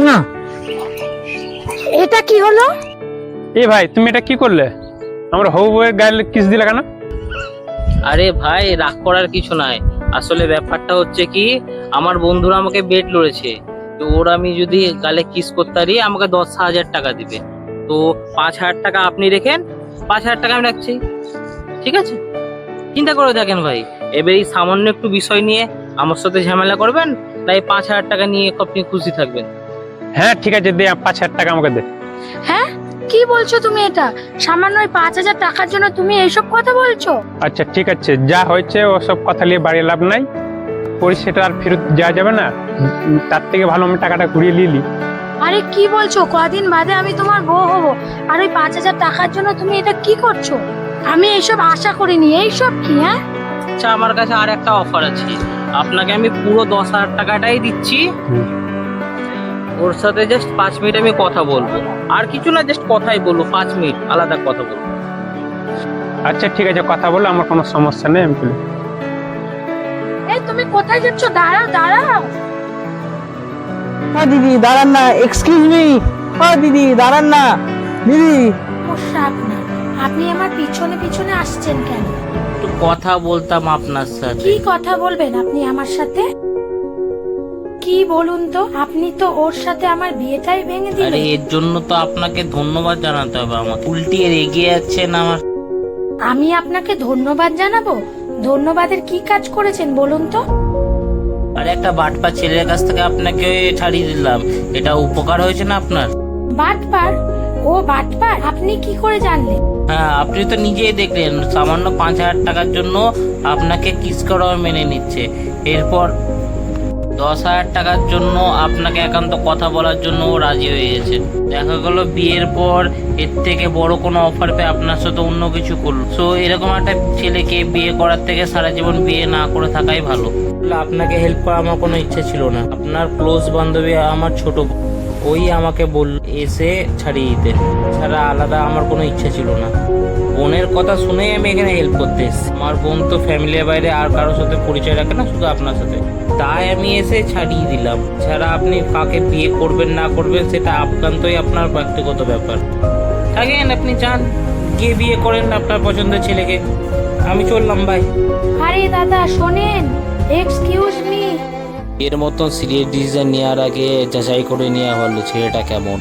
না। এটা কি হলো? এ ভাই, তুমি এটা কি করলে? আমার হবু বউয়ের গায়ে কিস দিলে কেন? আরে ভাই, রাগ করার কিছু নাই। আসলে ব্যাপারটা হচ্ছে কি, আমার বন্ধুরা আমাকে বেট লড়েছে। তো ওর আমি যদি গালে কিস করতে পারি আমাকে 10,000 টাকা দিবে। তো 5,000 টাকা আপনি রেখেন, 5,000 টাকা আমি রাখছি। ঠিক আছে, চিন্তা করে দেখেন ভাই। এবার এই সামান্য একটু বিষয় নিয়ে আমার সাথে ঝামেলা করবেন, তাই 5,000 টাকা নিয়ে আপনি খুশি থাকবেন। হ্যাঁ ঠিক আছে, দে 5,000 টাকা আমাকে দে। হ্যাঁ, কি বলছো তুমি? এটা সামান্য 5,000 টাকার জন্য তুমি এইসব কথা বলছো? আচ্ছা ঠিক আছে, যা হয়েছে ওসব কথা নিয়ে বাড়ি লাভ নাই। সেটা আর ফেরত যাওয়া যাবে না। তার থেকে ভালো আমি টাকাটা ঘুরিয়ে নিলি। আরে কি বলছো? কদিন বাদে আমি তোমার বউ হব, আর ওই 5,000 টাকার জন্য তুমি এটা কি করছো? আমি এইসব আশা করিনি। এইসব কি? হ্যাঁ, আচ্ছা, আমার কাছে আর একটা অফার আছে। আপনাকে আমি পুরো 10,000 টাকাটাই দিচ্ছি। ওর সাথে জাস্ট 5 মিনিট আমি কথা বলবো, আর কিছু না, জাস্ট কথাই বলবো, 5 মিনিট আলাদা কথা বলবো। আচ্ছা ঠিক আছে, কথা বলো, আমার কোনো সমস্যা নেই, আমি চলে। এই তুমি কোথায় যাচ্ছ? দাঁড়াও দাঁড়াও। দিদি দাঁড়ান না, এক্সকিউজ মি। দিদি দাঁড়ান না, দিদি। সমস্যা আপনার? আপনি আমার পিছনে পিছনে আসছেন কেন? একটু কথা বলতাম আপনার সাথে। কি কথা বলবেন আপনি আমার সাথে? কি বলুন তো? আপনি তো ওর সাথে আমার বিয়েটাই ভেঙে আরে দিলেন। এর জন্য তো আপনাকে ধন্যবাদ জানাতে হবে। আমার উল্টি এগিয়ে যাচ্ছেন আমার। আমি আপনাকে ধন্যবাদ জানাবো? ধন্যবাদের কি কাজ করেছেন বলুন তো? আরে একটা বাটপা ছেলের কাছ থেকে আপনাকে ছাড়িয়ে দিলাম, এটা উপকার হয়েছে না আপনার? বাটপার? ও বাটপার? আপনি কি করে জানলেন? হ্যাঁ, আপনি তো নিজেই দেখলেন, সামান্য 5,000 টাকার জন্য আপনাকে কিস করাও মেনে নিচ্ছে। এরপর 10,000 টাকার জন্য আপনাকে একান্ত কথা বলার জন্য ও রাজি হয়ে গেছে। দেখা গেল বিয়ের পর এর থেকে বড় কোনো অফার পেয়ে আপনার সাথে অন্য কিছু করলো। সো এরকম একটা ছেলেকে বিয়ে করার থেকে সারা জীবন বিয়ে না করে থাকাই ভালো। আপনাকে হেল্প করা আমার কোনো ইচ্ছে ছিল না। আপনার ক্লোজ বান্ধবী আমার ছোট বোন, ওই আমাকে এসে ছাড়িয়ে দিতে, ছাড়া আলাদা আমার কোনো ইচ্ছে ছিল না। বোনের কথা শুনেই আমি এখানে হেল্প করতে এসেছি। আমার বোন তো ফ্যামিলির বাইরে আর কারোর সাথে পরিচয় রাখে না, শুধু আপনার সাথে। তাই আমি এসে ছাড়িয়ে দিলাম। ছাড়া আপনি কাকে বিয়ে করবেন না করবেন সেটা একান্তই আপনার ব্যক্তিগত ব্যাপার। থাকেন, আপনি চান গিয়ে বিয়ে করেন আপনার পছন্দের ছেলেকে। আমি চললাম, ভাই। আরে দাদা শোনেন, এক্সকিউজ মি। এর মতন সিরিয়াস ডিসিশন নেওয়ার আগে যাচাই করে নেওয়া ভালো ছেলেটা কেমন।